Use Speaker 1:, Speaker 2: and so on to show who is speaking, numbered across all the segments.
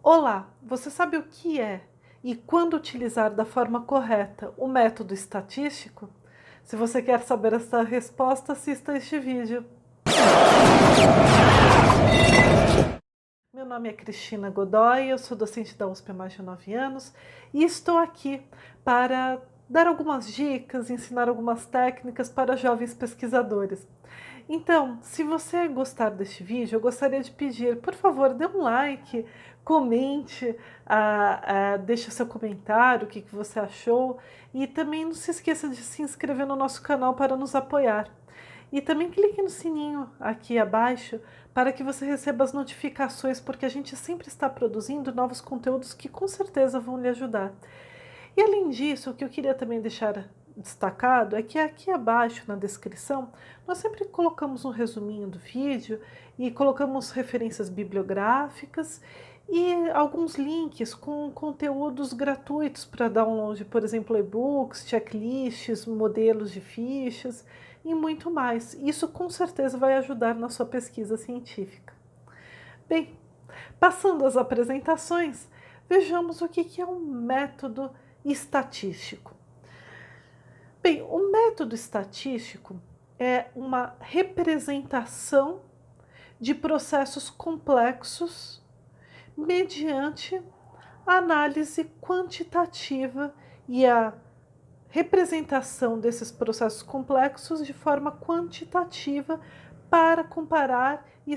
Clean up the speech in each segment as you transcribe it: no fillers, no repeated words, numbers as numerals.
Speaker 1: Olá, você sabe o que é e quando utilizar da forma correta o método estatístico? Se você quer saber essa resposta, assista este vídeo. Meu nome é Cristina Godoy, eu sou docente da USP há mais de 9 anos e estou aqui para dar algumas dicas, ensinar algumas técnicas para jovens pesquisadores. Então, se você gostar deste vídeo, eu gostaria de pedir, por favor, dê um like, comente, deixe seu comentário, o que você achou e também não se esqueça de se inscrever no nosso canal para nos apoiar. E também clique no sininho aqui abaixo para que você receba as notificações, porque a gente sempre está produzindo novos conteúdos que com certeza vão lhe ajudar. E além disso, o que eu queria também deixar destacado é que aqui abaixo na descrição nós sempre colocamos um resuminho do vídeo e colocamos referências bibliográficas e alguns links com conteúdos gratuitos para download, por exemplo, e-books, checklists, modelos de fichas e muito mais. Isso com certeza vai ajudar na sua pesquisa científica. Bem, passando às apresentações, vejamos o que é um método estatístico. Bem, o método estatístico é uma representação de processos complexos mediante a análise quantitativa e a representação desses processos complexos de forma quantitativa para comparar e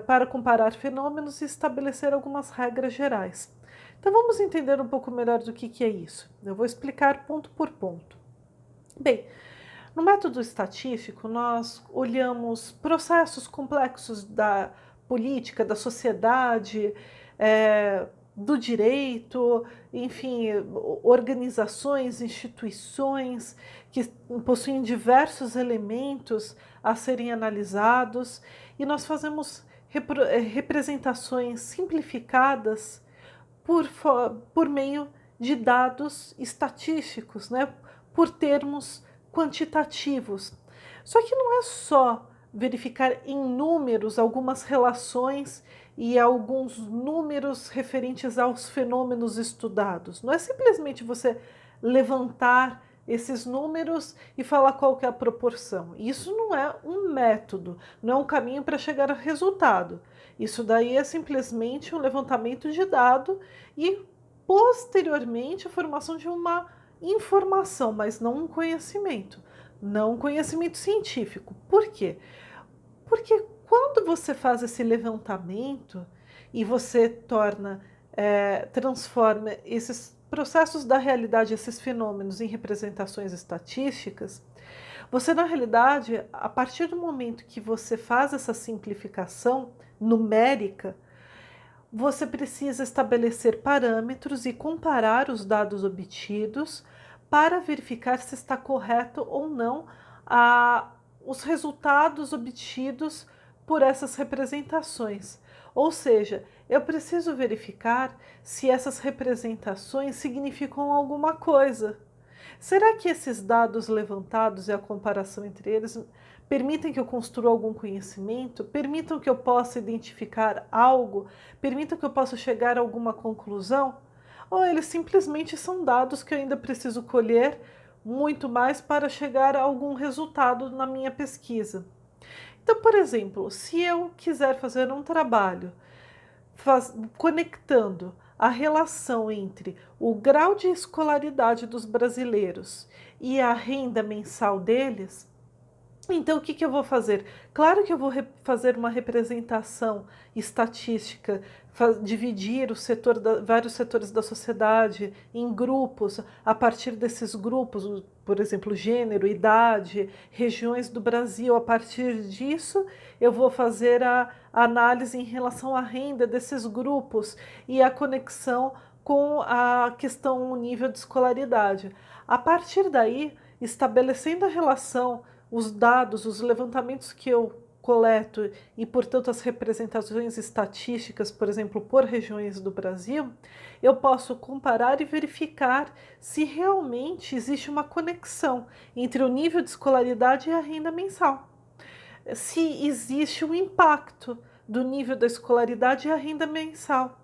Speaker 1: para comparar fenômenos e estabelecer algumas regras gerais. Então vamos entender um pouco melhor do que é isso. Eu vou explicar ponto por ponto. Bem, no método estatístico nós olhamos processos complexos da política, da sociedade, do direito, enfim, organizações, instituições que possuem diversos elementos a serem analisados e nós fazemos representações simplificadas por meio de dados estatísticos, né? Por termos quantitativos. Só que não é só verificar em números algumas relações e alguns números referentes aos fenômenos estudados. Não é simplesmente você levantar esses números e falar qual que é a proporção. Isso não é um método, não é um caminho para chegar ao resultado. Isso daí é simplesmente um levantamento de dado e posteriormente a formação de uma informação, mas não um conhecimento, não um conhecimento científico. Por quê? Porque quando você faz esse levantamento e você transforma esses processos da realidade, esses fenômenos em representações estatísticas, você na realidade, a partir do momento que você faz essa simplificação numérica, você precisa estabelecer parâmetros e comparar os dados obtidos para verificar se está correto ou não os resultados obtidos por essas representações. Ou seja, eu preciso verificar se essas representações significam alguma coisa. Será que esses dados levantados e a comparação entre eles permitem que eu construa algum conhecimento? Permitam que eu possa identificar algo? Permitam que eu possa chegar a alguma conclusão? Ou eles simplesmente são dados que eu ainda preciso colher muito mais para chegar a algum resultado na minha pesquisa? Então, por exemplo, se eu quiser fazer um trabalho conectando a relação entre o grau de escolaridade dos brasileiros e a renda mensal deles, então o que eu vou fazer? Claro que eu vou fazer uma representação estatística, dividir vários setores da sociedade em grupos, a partir desses grupos, por exemplo, gênero, idade, regiões do Brasil. A partir disso, eu vou fazer a análise em relação à renda desses grupos e a conexão com a questão, o nível de escolaridade. A partir daí, estabelecendo a relação, os dados, os levantamentos que eu coleto e, portanto, as representações estatísticas, por exemplo, por regiões do Brasil, eu posso comparar e verificar se realmente existe uma conexão entre o nível de escolaridade e a renda mensal. Se existe um impacto do nível da escolaridade e a renda mensal.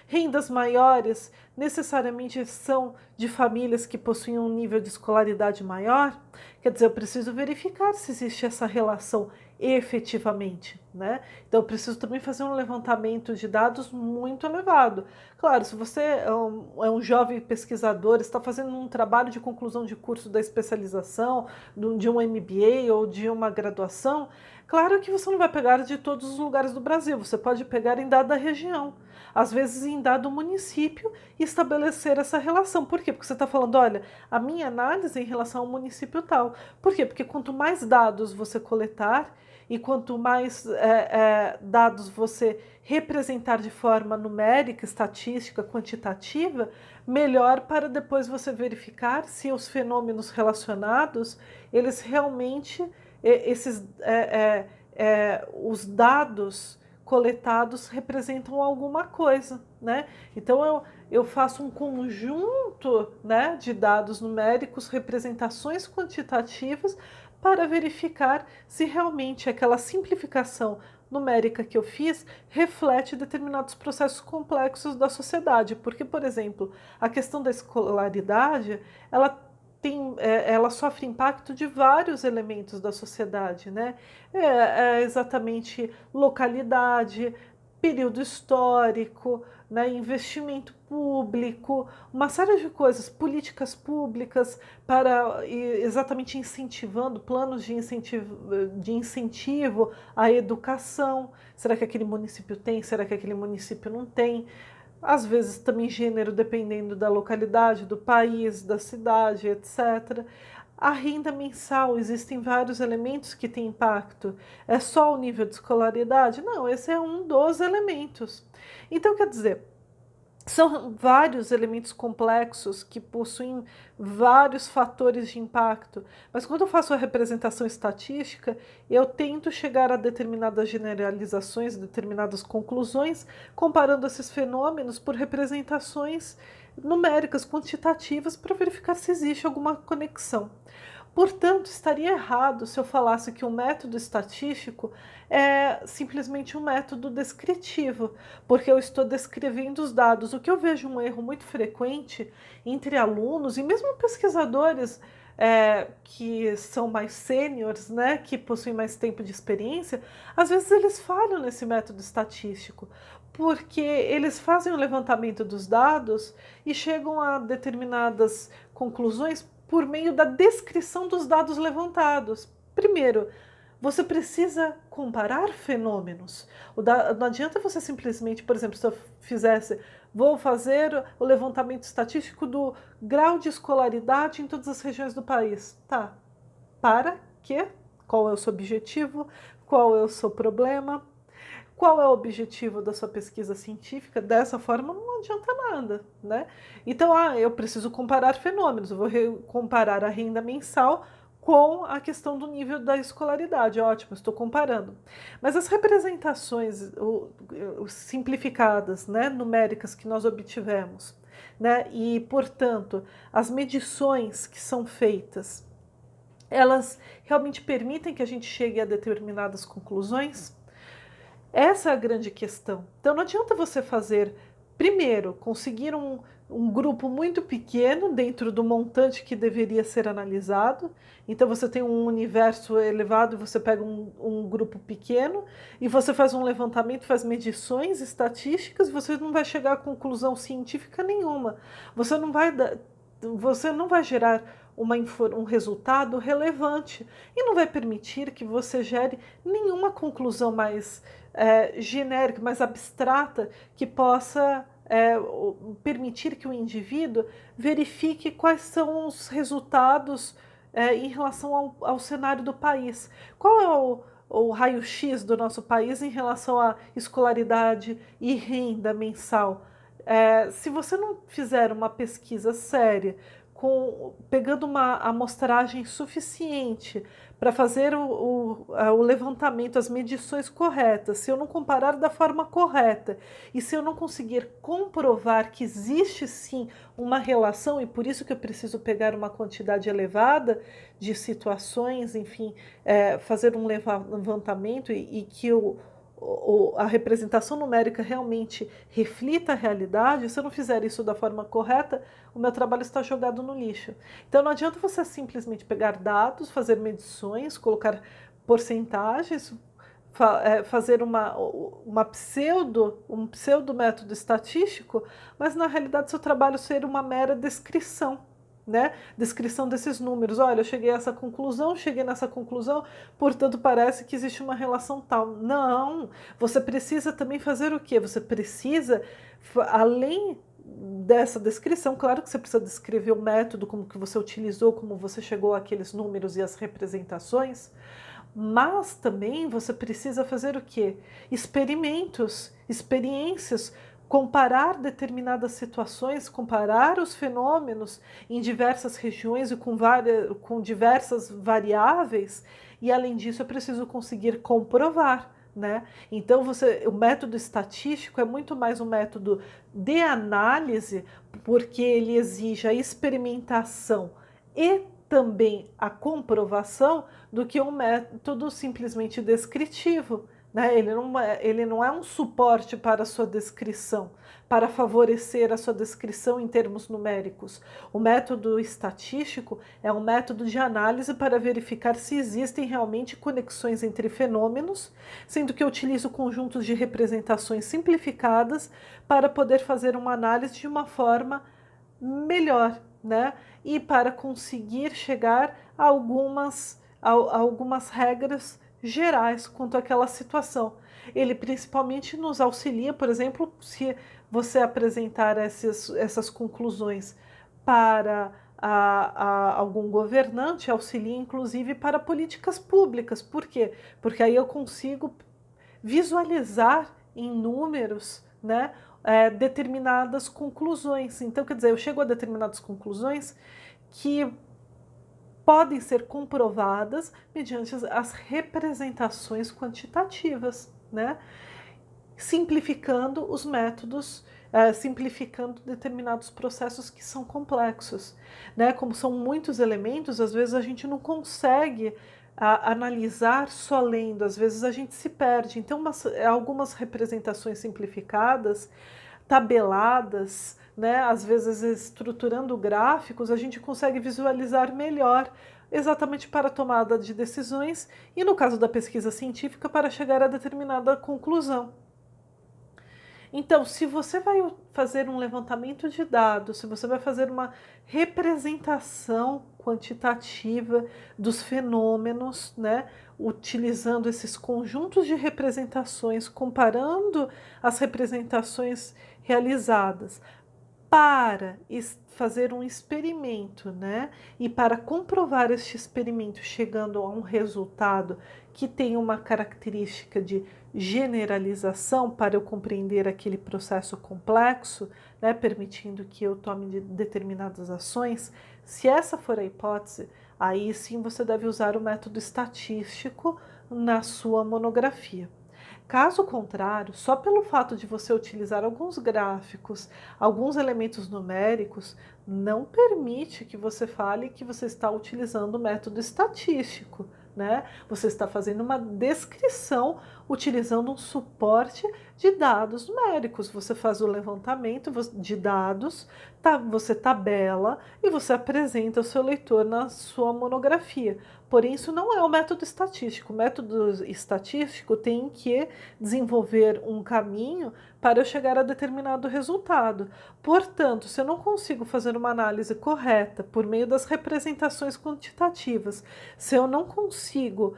Speaker 1: Rendas maiores necessariamente são de famílias que possuem um nível de escolaridade maior? Quer dizer, eu preciso verificar se existe essa relação efetivamente, né? Então eu preciso também fazer um levantamento de dados muito elevado. Claro, se você é um jovem pesquisador, está fazendo um trabalho de conclusão de curso da especialização, de um MBA ou de uma graduação, claro que você não vai pegar de todos os lugares do Brasil, você pode pegar em dada região, às vezes em dado município, e estabelecer essa relação. Por quê? Porque você está falando, olha, a minha análise é em relação ao município tal. Por quê? Porque quanto mais dados você coletar e quanto mais dados você representar de forma numérica, estatística, quantitativa, melhor para depois você verificar se os fenômenos relacionados, eles realmente, os dados coletados representam alguma coisa, né? Então eu faço um conjunto, né, de dados numéricos, representações quantitativas para verificar se realmente aquela simplificação numérica que eu fiz reflete determinados processos complexos da sociedade. Porque, por exemplo, a questão da escolaridade, ela sofre impacto de vários elementos da sociedade, né? Exatamente localidade, período histórico, né, investimento público, uma série de coisas, políticas públicas para exatamente incentivando, planos de incentivo à educação. Será que aquele município tem? Será que aquele município não tem? Às vezes também gênero, dependendo da localidade, do país, da cidade, etc. A renda mensal, existem vários elementos que têm impacto. É só o nível de escolaridade? Não, esse é um dos elementos. Então, quer dizer, são vários elementos complexos que possuem vários fatores de impacto, mas quando eu faço a representação estatística, eu tento chegar a determinadas generalizações, determinadas conclusões, comparando esses fenômenos por representações numéricas, quantitativas, para verificar se existe alguma conexão. Portanto, estaria errado se eu falasse que o método estatístico é simplesmente um método descritivo, porque eu estou descrevendo os dados. O que eu vejo um erro muito frequente entre alunos e mesmo pesquisadores que são mais sêniores, né, que possuem mais tempo de experiência, às vezes eles falham nesse método estatístico, porque eles fazem o levantamento dos dados e chegam a determinadas conclusões por meio da descrição dos dados levantados. Primeiro, você precisa comparar fenômenos. Não adianta você simplesmente, por exemplo, se eu vou fazer o levantamento estatístico do grau de escolaridade em todas as regiões do país. Tá, para quê? Qual é o seu objetivo? Qual é o seu problema? Qual é o objetivo da sua pesquisa científica? Dessa forma não adianta nada, né? Então, eu preciso comparar fenômenos, eu vou comparar a renda mensal com a questão do nível da escolaridade. Ótimo, estou comparando. Mas as representações simplificadas, né, numéricas que nós obtivemos, né, e, portanto, as medições que são feitas, elas realmente permitem que a gente chegue a determinadas conclusões? Essa é a grande questão. Então não adianta você fazer, primeiro, conseguir um grupo muito pequeno dentro do montante que deveria ser analisado. Então você tem um universo elevado e você pega um grupo pequeno e você faz um levantamento, faz medições estatísticas e você não vai chegar a conclusão científica nenhuma. Você não vai gerar um resultado relevante e não vai permitir que você gere nenhuma conclusão mais genérica, mais abstrata, que possa permitir que o indivíduo verifique quais são os resultados em relação ao cenário do país. Qual é o raio-x do nosso país em relação à escolaridade e renda mensal? Se você não fizer uma pesquisa séria, pegando uma amostragem suficiente para fazer o levantamento, as medições corretas, se eu não comparar da forma correta e se eu não conseguir comprovar que existe sim uma relação, e por isso que eu preciso pegar uma quantidade elevada de situações, enfim, fazer um levantamento e que a representação numérica realmente reflita a realidade, se eu não fizer isso da forma correta, o meu trabalho está jogado no lixo. Então não adianta você simplesmente pegar dados, fazer medições, colocar porcentagens, fazer um pseudo método estatístico, mas na realidade seu trabalho ser uma mera descrição, né? Descrição desses números. Olha, eu cheguei a essa conclusão, cheguei nessa conclusão, portanto parece que existe uma relação tal. Não, você precisa também fazer o quê? Você precisa, além dessa descrição, claro que você precisa descrever o método, como que você utilizou, como você chegou àqueles números e as representações, mas também você precisa fazer o quê? Experimentos, experiências, comparar determinadas situações, comparar os fenômenos em diversas regiões e com diversas variáveis, e além disso é preciso conseguir comprovar. Né? Então o método estatístico é muito mais um método de análise, porque ele exige a experimentação e também a comprovação do que um método simplesmente descritivo. Né? Ele não é um suporte para a sua descrição, para favorecer a sua descrição em termos numéricos. O método estatístico é um método de análise para verificar se existem realmente conexões entre fenômenos, sendo que eu utilizo conjuntos de representações simplificadas para poder fazer uma análise de uma forma melhor, né? E para conseguir chegar a algumas regras gerais quanto àquela situação. Ele principalmente nos auxilia, por exemplo, se você apresentar essas conclusões para algum governante, auxilia inclusive para políticas públicas. Por quê? Porque aí eu consigo visualizar em números, né, determinadas conclusões. Então, quer dizer, eu chego a determinadas conclusões que podem ser comprovadas mediante as representações quantitativas, né? Simplificando os métodos, simplificando determinados processos que são complexos, né? Como são muitos elementos, às vezes a gente não consegue analisar só lendo, às vezes a gente se perde. Então, algumas representações simplificadas, tabeladas, né, às vezes estruturando gráficos, a gente consegue visualizar melhor exatamente para a tomada de decisões e, no caso da pesquisa científica, para chegar a determinada conclusão. Então, se você vai fazer um levantamento de dados, se você vai fazer uma representação quantitativa dos fenômenos, né, utilizando esses conjuntos de representações, comparando as representações realizadas para fazer um experimento, né? E para comprovar este experimento, chegando a um resultado que tem uma característica de generalização para eu compreender aquele processo complexo, né? Permitindo que eu tome determinadas ações. Se essa for a hipótese, aí sim você deve usar o método estatístico na sua monografia. Caso contrário, só pelo fato de você utilizar alguns gráficos, alguns elementos numéricos, não permite que você fale que você está utilizando o método estatístico, né? Você está fazendo uma descrição utilizando um suporte de dados numéricos. Você faz o levantamento de dados, você tabela e você apresenta ao seu leitor na sua monografia. Porém, isso não é o método estatístico. O método estatístico tem que desenvolver um caminho para eu chegar a determinado resultado. Portanto, se eu não consigo fazer uma análise correta por meio das representações quantitativas, se eu não consigo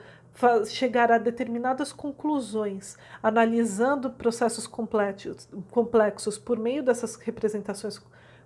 Speaker 1: chegar a determinadas conclusões, analisando processos complexos por meio dessas representações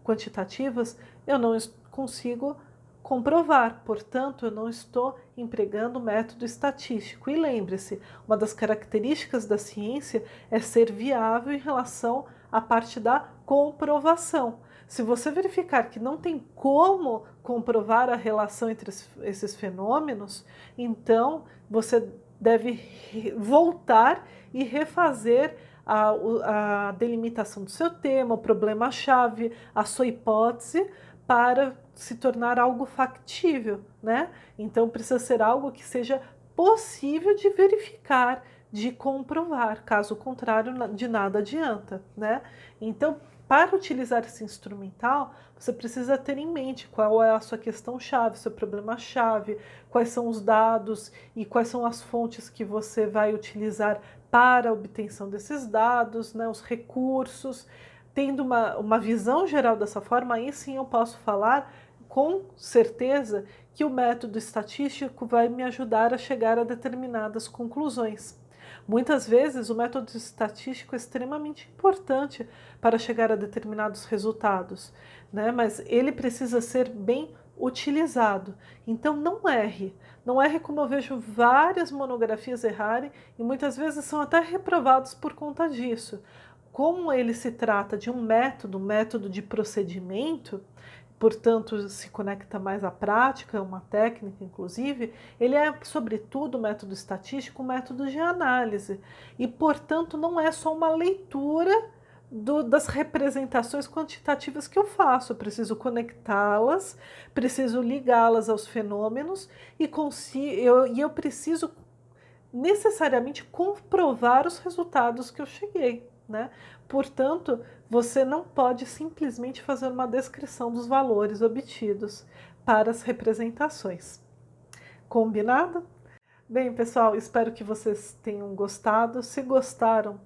Speaker 1: quantitativas, eu não consigo comprovar, portanto, eu não estou empregando o método estatístico. E lembre-se, uma das características da ciência é ser viável em relação à parte da comprovação. Se você verificar que não tem como comprovar a relação entre esses fenômenos, então você deve voltar e refazer a delimitação do seu tema, o problema-chave, a sua hipótese, para se tornar algo factível, né? Então precisa ser algo que seja possível de verificar, de comprovar, caso contrário, de nada adianta, né? Então, para utilizar esse instrumental, você precisa ter em mente qual é a sua questão-chave, seu problema-chave, quais são os dados e quais são as fontes que você vai utilizar para a obtenção desses dados, né, os recursos. Tendo uma visão geral dessa forma, aí sim eu posso falar com certeza que o método estatístico vai me ajudar a chegar a determinadas conclusões. Muitas vezes o método estatístico é extremamente importante para chegar a determinados resultados, né? Mas ele precisa ser bem utilizado. Então não erre. Não erre, como eu vejo várias monografias errarem e muitas vezes são até reprovados por conta disso. Como ele se trata de um método de procedimento, portanto, se conecta mais à prática, é uma técnica, inclusive, ele é, sobretudo, um método estatístico, um método de análise. E, portanto, não é só uma leitura das representações quantitativas que eu faço. Eu preciso conectá-las, preciso ligá-las aos fenômenos e eu preciso necessariamente comprovar os resultados que eu cheguei, né? Portanto, você não pode simplesmente fazer uma descrição dos valores obtidos para as representações. Combinado? Bem, pessoal, espero que vocês tenham gostado. Se gostaram,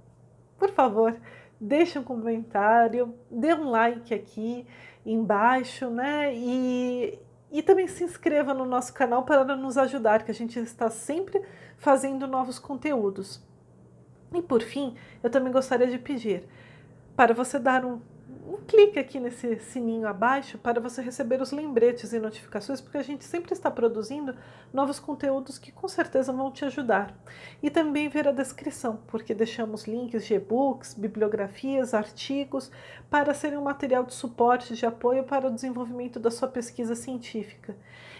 Speaker 1: por favor, deixe um comentário, dê um like aqui embaixo, né? E também se inscreva no nosso canal para nos ajudar, que a gente está sempre fazendo novos conteúdos. E por fim, eu também gostaria de pedir para você dar um clique aqui nesse sininho abaixo para você receber os lembretes e notificações, porque a gente sempre está produzindo novos conteúdos que com certeza vão te ajudar. E também ver a descrição, porque deixamos links de e-books, bibliografias, artigos, para serem um material de suporte, de apoio para o desenvolvimento da sua pesquisa científica.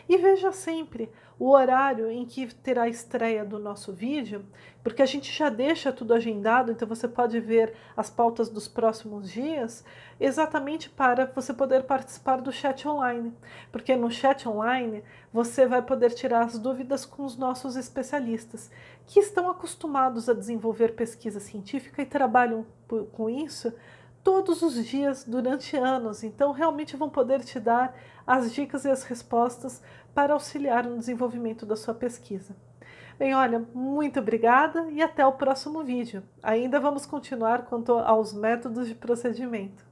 Speaker 1: E veja sempre o horário em que terá a estreia do nosso vídeo, porque a gente já deixa tudo agendado, então você pode ver as pautas dos próximos dias, exatamente para você poder participar do chat online. Porque no chat online você vai poder tirar as dúvidas com os nossos especialistas, que estão acostumados a desenvolver pesquisa científica e trabalham com isso todos os dias durante anos, então realmente vão poder te dar as dicas e as respostas para auxiliar no desenvolvimento da sua pesquisa. Bem, olha, muito obrigada e até o próximo vídeo. Ainda vamos continuar quanto aos métodos de procedimento.